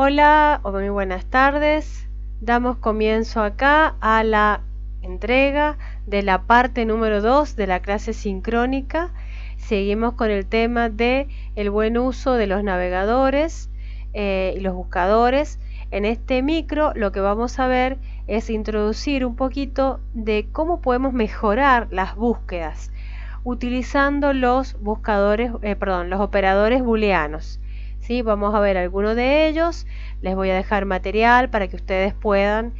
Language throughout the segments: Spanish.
Hola o muy buenas tardes. Damos comienzo acá a la entrega de la parte número 2 de la clase sincrónica. Seguimos con el tema de el buen uso de los navegadores y los buscadores. En este micro lo que vamos a ver es introducir un poquito de cómo podemos mejorar las búsquedas utilizando los buscadores, los operadores booleanos. ¿Sí? Vamos a ver algunos de ellos. Les voy a dejar material para que ustedes puedan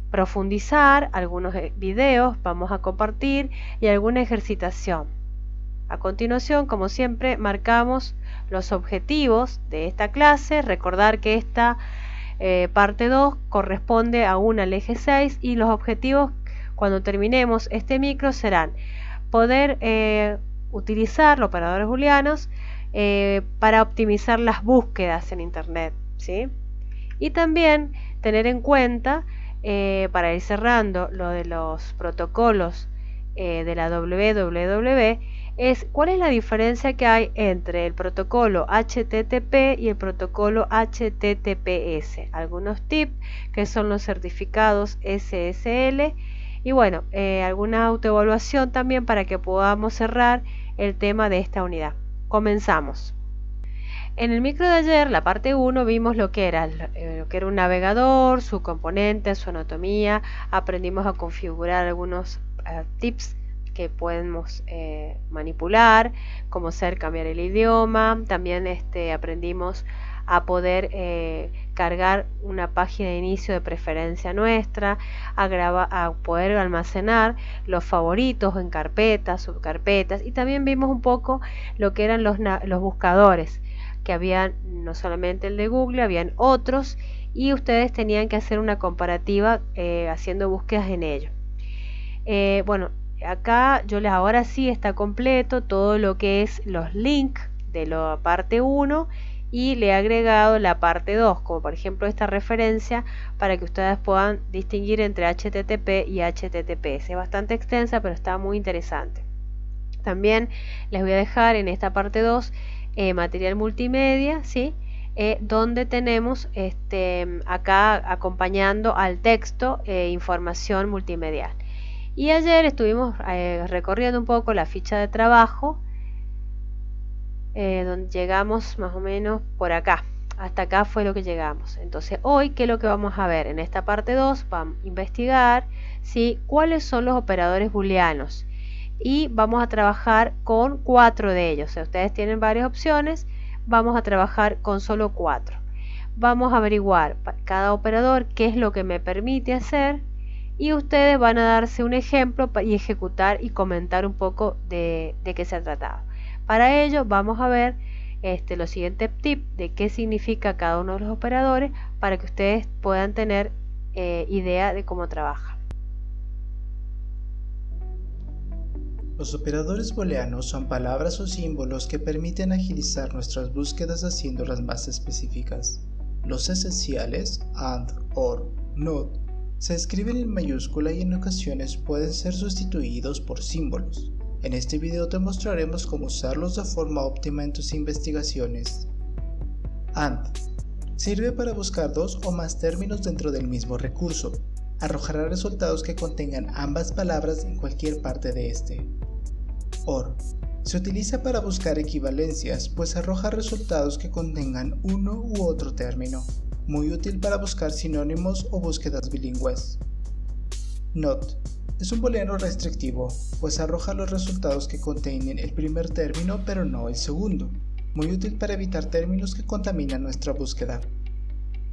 profundizar, algunos videos vamos a compartir y alguna ejercitación. A continuación, como siempre, marcamos los objetivos de esta clase. Recordar que esta parte 2 corresponde aún al eje 6 y los objetivos cuando terminemos este micro serán poder utilizar los operadores booleanos para optimizar las búsquedas en internet, ¿sí? Y también tener en cuenta, para ir cerrando lo de los protocolos de la www, es cuál es la diferencia que hay entre el protocolo HTTP y el protocolo HTTPS. Algunos tips que son los certificados SSL y bueno, alguna autoevaluación también para que podamos cerrar el tema de esta unidad. Comenzamos. En el micro de ayer, la parte 1, vimos lo que era un navegador, su componente, su anatomía. Aprendimos a configurar algunos tips que podemos manipular, como cambiar el idioma. También aprendimos a poder cargar una página de inicio de preferencia nuestra, a poder almacenar los favoritos en carpetas, subcarpetas, y también vimos un poco lo que eran los buscadores, que habían no solamente el de Google, habían otros, y ustedes tenían que hacer una comparativa haciendo búsquedas en ellos. Bueno, acá ahora sí está completo todo lo que es los links de la parte 1 y le he agregado la parte 2, como por ejemplo esta referencia para que ustedes puedan distinguir entre HTTP y HTTPS. Es bastante extensa, pero está muy interesante. También les voy a dejar en esta parte 2 material multimedia, ¿sí? Donde tenemos acá acompañando al texto información multimedial. Y ayer estuvimos recorriendo un poco la ficha de trabajo, donde llegamos más o menos por acá. Hasta acá fue lo que llegamos. Entonces hoy, ¿qué es lo que vamos a ver? En esta parte 2 vamos a investigar, ¿sí?, cuáles son los operadores booleanos. Y vamos a trabajar con 4 de ellos. O sea, ustedes tienen varias opciones, vamos a trabajar con solo 4. Vamos a averiguar para cada operador qué es lo que me permite hacer. Y ustedes van a darse un ejemplo y ejecutar y comentar un poco de qué se ha tratado. Para ello vamos a ver los siguientes tips de qué significa cada uno de los operadores para que ustedes puedan tener idea de cómo trabaja. Los operadores booleanos son palabras o símbolos que permiten agilizar nuestras búsquedas haciéndolas más específicas. Los esenciales, AND, OR, NOT, se escriben en mayúscula y en ocasiones pueden ser sustituidos por símbolos. En este video te mostraremos cómo usarlos de forma óptima en tus investigaciones. AND sirve para buscar 2 o más términos dentro del mismo recurso. Arrojará resultados que contengan ambas palabras en cualquier parte de este. OR se utiliza para buscar equivalencias, pues arroja resultados que contengan uno u otro término. Muy útil para buscar sinónimos o búsquedas bilingües. NOT es un booleano restrictivo, pues arroja los resultados que contienen el primer término pero no el segundo. Muy útil para evitar términos que contaminan nuestra búsqueda.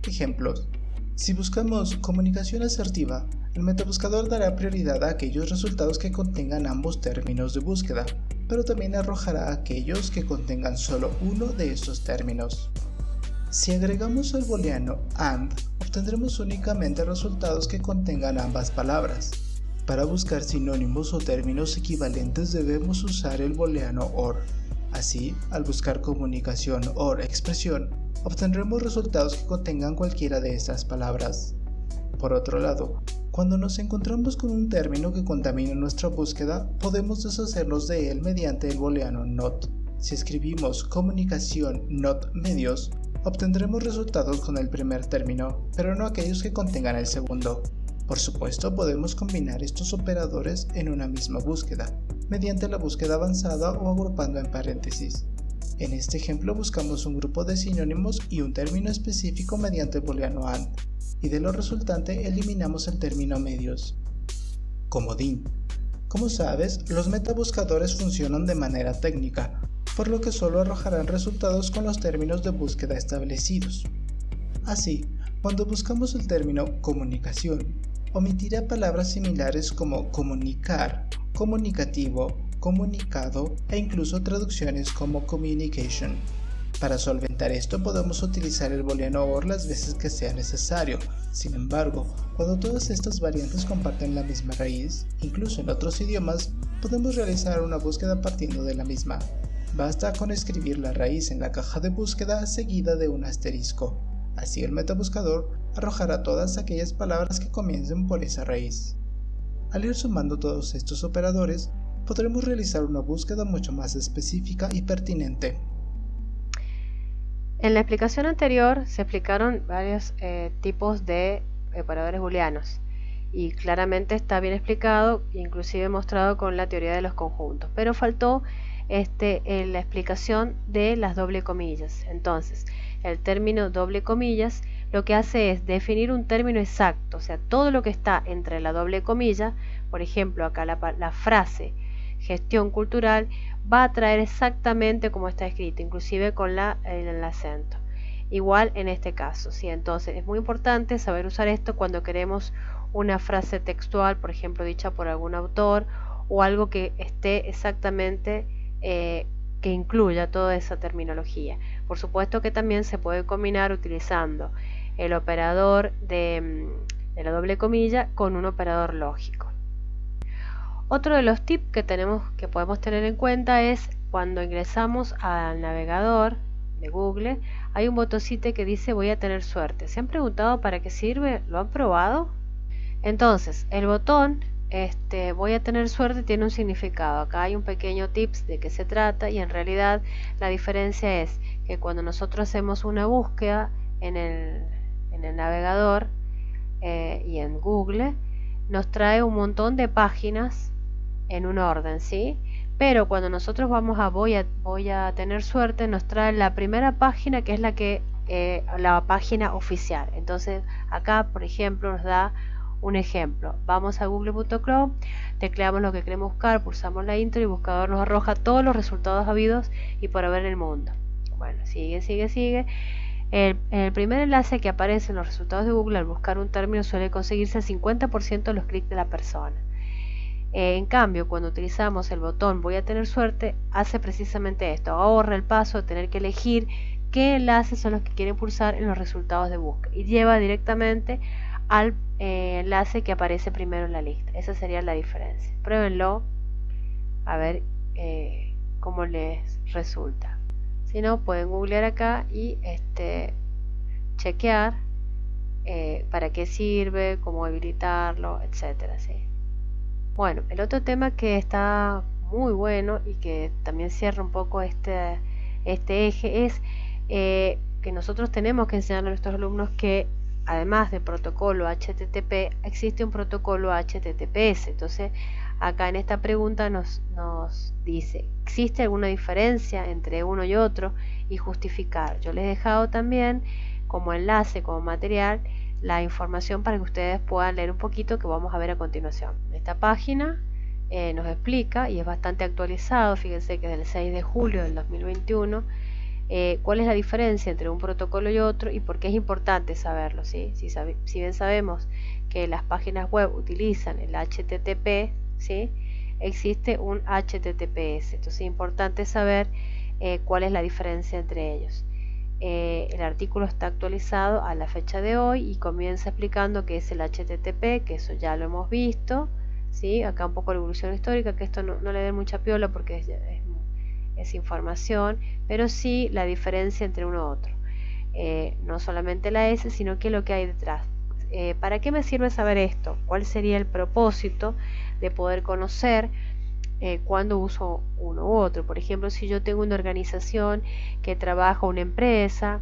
Ejemplos: si buscamos comunicación asertiva, el metabuscador dará prioridad a aquellos resultados que contengan ambos términos de búsqueda, pero también arrojará aquellos que contengan solo uno de estos términos. Si agregamos el booleano AND, obtendremos únicamente resultados que contengan ambas palabras. Para buscar sinónimos o términos equivalentes debemos usar el booleano OR. Así, al buscar comunicación OR expresión, obtendremos resultados que contengan cualquiera de estas palabras. Por otro lado, cuando nos encontramos con un término que contamina nuestra búsqueda, podemos deshacernos de él mediante el booleano NOT. Si escribimos comunicación NOT medios, Obtendremos resultados con el primer término, pero no aquellos que contengan el segundo. Por supuesto, podemos combinar estos operadores en una misma búsqueda, mediante la búsqueda avanzada o agrupando en paréntesis. En este ejemplo buscamos un grupo de sinónimos y un término específico mediante el booleano AND, y de lo resultante eliminamos el término medios. Comodín. Como sabes, los metabuscadores funcionan de manera técnica, por lo que solo arrojarán resultados con los términos de búsqueda establecidos. Así, cuando buscamos el término comunicación, omitirá palabras similares como comunicar, comunicativo, comunicado e incluso traducciones como communication. Para solventar esto podemos utilizar el booleano OR las veces que sea necesario. Sin embargo, cuando todas estas variantes comparten la misma raíz, incluso en otros idiomas, podemos realizar una búsqueda partiendo de la misma. Basta con escribir la raíz en la caja de búsqueda seguida de un asterisco. Así el metabuscador arrojará todas aquellas palabras que comiencen por esa raíz. Al ir sumando todos estos operadores, podremos realizar una búsqueda mucho más específica y pertinente. En la explicación anterior se explicaron varios tipos de operadores booleanos y claramente está bien explicado, inclusive mostrado con la teoría de los conjuntos, pero faltó la explicación de las doble comillas. Entonces, el término doble comillas lo que hace es definir un término exacto, o sea, todo lo que está entre la doble comilla, por ejemplo, acá la frase gestión cultural va a traer exactamente como está escrito, inclusive con el acento. Igual en este caso, ¿sí? Entonces es muy importante saber usar esto cuando queremos una frase textual, por ejemplo, dicha por algún autor, o algo que esté exactamente, que incluya toda esa terminología. Por supuesto que también se puede combinar utilizando el operador de la doble comilla con un operador lógico. Otro de los tips que podemos tener en cuenta es cuando ingresamos al navegador de Google, hay un botoncito que dice voy a tener suerte. ¿Se han preguntado para qué sirve? ¿Lo han probado? Entonces, el botón voy a tener suerte tiene un significado. Acá hay un pequeño tips de qué se trata y en realidad la diferencia es que cuando nosotros hacemos una búsqueda en el navegador y en Google, nos trae un montón de páginas en un orden, ¿sí? Pero cuando nosotros vamos a voy a tener suerte, nos trae la primera página, que es la página oficial. Entonces acá, por ejemplo, nos da un ejemplo. Vamos a google.com, tecleamos lo que queremos buscar, pulsamos la intro y el buscador nos arroja todos los resultados habidos y por haber en el mundo. Bueno, sigue. El primer enlace que aparece en los resultados de Google al buscar un término suele conseguirse el 50% de los clics de la persona. En cambio, cuando utilizamos el botón voy a tener suerte, hace precisamente esto, ahorra el paso de tener que elegir qué enlaces son los que quieren pulsar en los resultados de búsqueda y lleva directamente al enlace que aparece primero en la lista. Esa sería la diferencia. Pruébenlo a ver cómo les resulta. Si no, pueden googlear acá y chequear para qué sirve, cómo habilitarlo, etcétera, ¿sí? Bueno, el otro tema que está muy bueno y que también cierra un poco este eje es que nosotros tenemos que enseñar a nuestros alumnos que además del protocolo HTTP existe un protocolo HTTPS. Entonces acá en esta pregunta nos dice, ¿existe alguna diferencia entre uno y otro? Y justificar. Yo les he dejado también como enlace, como material, la información para que ustedes puedan leer un poquito que vamos a ver a continuación. Esta página nos explica y es bastante actualizado, fíjense que es del 6 de julio del 2021, cuál es la diferencia entre un protocolo y otro y por qué es importante saberlo, ¿sí? Si bien sabemos que las páginas web utilizan el HTTP, ¿sí? Existe un HTTPS, entonces es importante saber cuál es la diferencia entre ellos. El artículo está actualizado a la fecha de hoy y comienza explicando qué es el HTTP, que eso ya lo hemos visto, ¿sí? Acá un poco la evolución histórica, que esto no le den mucha piola porque es información, pero sí la diferencia entre uno y otro. No solamente la S, sino que lo que hay detrás. ¿Para qué me sirve saber esto? ¿Cuál sería el propósito de poder conocer cuando uso uno u otro? Por ejemplo, si yo tengo una organización que trabaja, una empresa,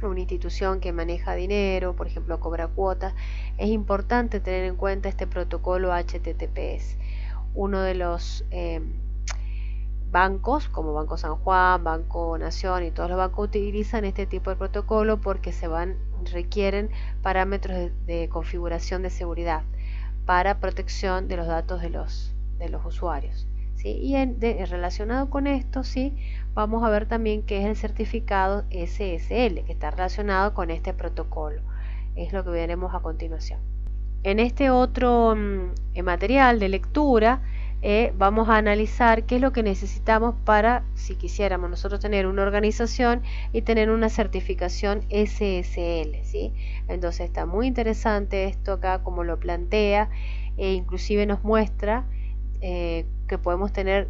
una institución que maneja dinero, por ejemplo cobra cuotas, es importante tener en cuenta este protocolo HTTPS. Uno de los bancos, como Banco San Juan, Banco Nación y todos los bancos utilizan este tipo de protocolo porque requieren parámetros de configuración de seguridad para protección de los datos de los usuarios, ¿sí? Y relacionado con esto, ¿sí?, vamos a ver también qué es el certificado SSL, que está relacionado con este protocolo. Es lo que veremos a continuación. En este otro material de lectura vamos a analizar qué es lo que necesitamos para, si quisiéramos nosotros tener una organización y tener una certificación SSL, ¿sí? Entonces está muy interesante esto acá, como lo plantea, e inclusive nos muestra que podemos tener,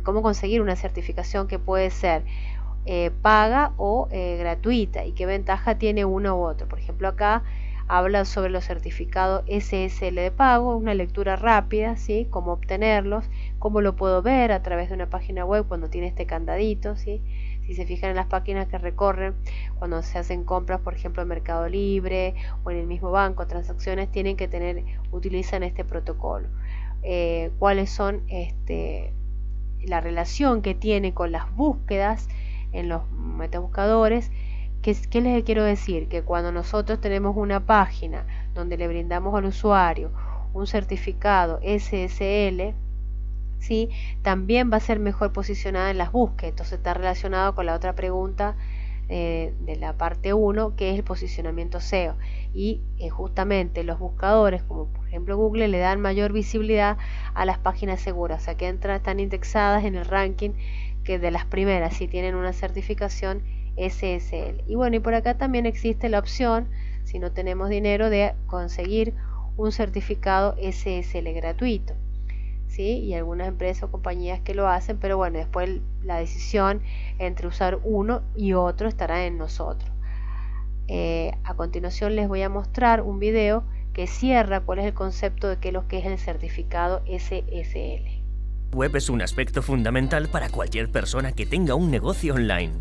cómo conseguir una certificación que puede ser paga o gratuita, y qué ventaja tiene uno u otro. Por ejemplo, acá habla sobre los certificados SSL de pago, una lectura rápida, ¿sí?, cómo obtenerlos, cómo lo puedo ver a través de una página web cuando tiene este candadito, ¿sí? Si se fijan en las páginas que recorren cuando se hacen compras, por ejemplo en Mercado Libre o en el mismo banco, transacciones, utilizan este protocolo. Cuáles son la relación que tiene con las búsquedas en los metabuscadores. ¿Qué les quiero decir? Que cuando nosotros tenemos una página donde le brindamos al usuario un certificado SSL, ¿sí?, también va a ser mejor posicionada en las búsquedas. Entonces está relacionado con la otra pregunta de la parte 1, que es el posicionamiento SEO. Y justamente los buscadores, como por ejemplo Google, le dan mayor visibilidad a las páginas seguras, o sea que están indexadas en el ranking que de las primeras, si tienen una certificación SSL. Y bueno, y por acá también existe la opción, si no tenemos dinero, de conseguir un certificado SSL gratuito, ¿sí? Y algunas empresas o compañías que lo hacen, pero bueno, después la decisión entre usar uno y otro estará en nosotros. A continuación les voy a mostrar un video que cierra cuál es el concepto de lo que es el certificado SSL. Web es un aspecto fundamental para cualquier persona que tenga un negocio online.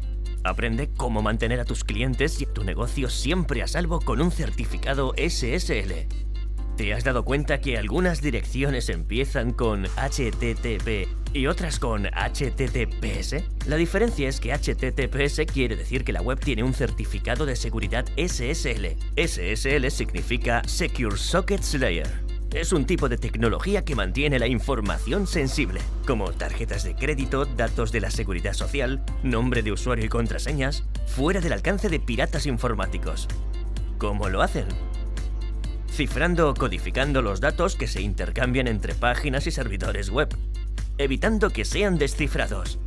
Aprende cómo mantener a tus clientes y tu negocio siempre a salvo con un certificado SSL. ¿Te has dado cuenta que algunas direcciones empiezan con HTTP y otras con HTTPS? La diferencia es que HTTPS quiere decir que la web tiene un certificado de seguridad SSL. SSL significa Secure Sockets Layer. Es un tipo de tecnología que mantiene la información sensible, como tarjetas de crédito, datos de la seguridad social, nombre de usuario y contraseñas, fuera del alcance de piratas informáticos. ¿Cómo lo hacen? Cifrando o codificando los datos que se intercambian entre páginas y servidores web, evitando que sean descifrados.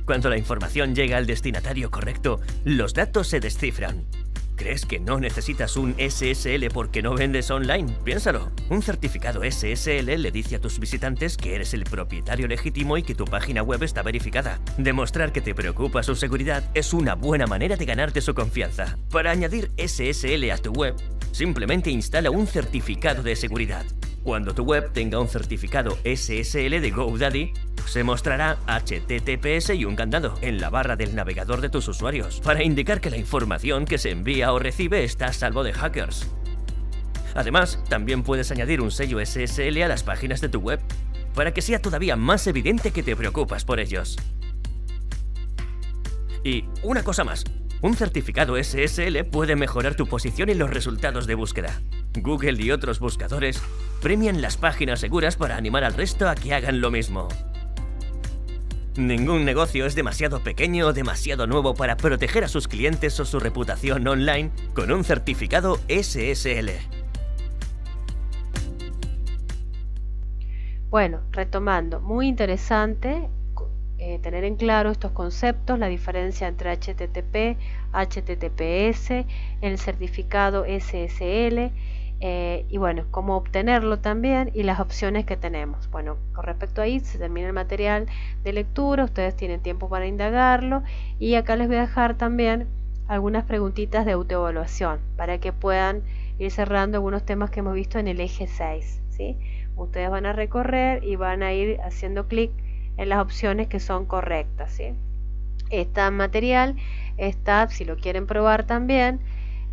Cuando la información llega al destinatario correcto, los datos se descifran. ¿Crees que no necesitas un SSL porque no vendes online? Piénsalo. Un certificado SSL le dice a tus visitantes que eres el propietario legítimo y que tu página web está verificada. Demostrar que te preocupa su seguridad es una buena manera de ganarte su confianza. Para añadir SSL a tu web, simplemente instala un certificado de seguridad. Cuando tu web tenga un certificado SSL de GoDaddy, se mostrará HTTPS y un candado en la barra del navegador de tus usuarios para indicar que la información que se envía o recibe está a salvo de hackers. Además, también puedes añadir un sello SSL a las páginas de tu web para que sea todavía más evidente que te preocupas por ellos. Y una cosa más. Un certificado SSL puede mejorar tu posición y los resultados de búsqueda. Google y otros buscadores premian las páginas seguras para animar al resto a que hagan lo mismo. Ningún negocio es demasiado pequeño o demasiado nuevo para proteger a sus clientes o su reputación online con un certificado SSL. Bueno, retomando, muy interesante tener en claro estos conceptos, la diferencia entre HTTP, HTTPS, el certificado SSL, y bueno, cómo obtenerlo también y las opciones que tenemos. Bueno, con respecto a ahí se termina el material de lectura, ustedes tienen tiempo para indagarlo, y acá les voy a dejar también algunas preguntitas de autoevaluación para que puedan ir cerrando algunos temas que hemos visto en el eje 6, ¿sí? Ustedes van a recorrer y van a ir haciendo clic en las opciones que son correctas, ¿sí? Este material está, si lo quieren probar también,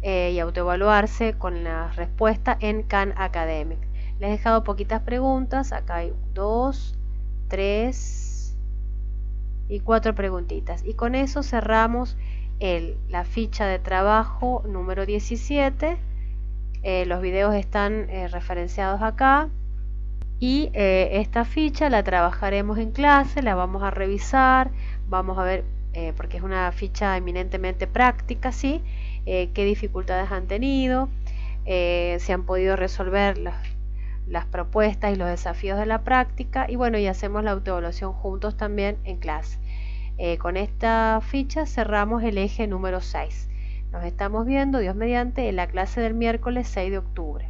y autoevaluarse con la respuesta en Khan Academic. Les he dejado poquitas preguntas, acá hay 2, 3 y 4 preguntitas. Y con eso cerramos la ficha de trabajo número 17. Los videos están referenciados acá. Y esta ficha la trabajaremos en clase, la vamos a revisar, vamos a ver, porque es una ficha eminentemente práctica, ¿sí? Qué dificultades han tenido, si han podido resolver las propuestas y los desafíos de la práctica, y bueno, y hacemos la autoevaluación juntos también en clase. Con esta ficha cerramos el eje número 6. Nos estamos viendo, Dios mediante, en la clase del miércoles 6 de octubre.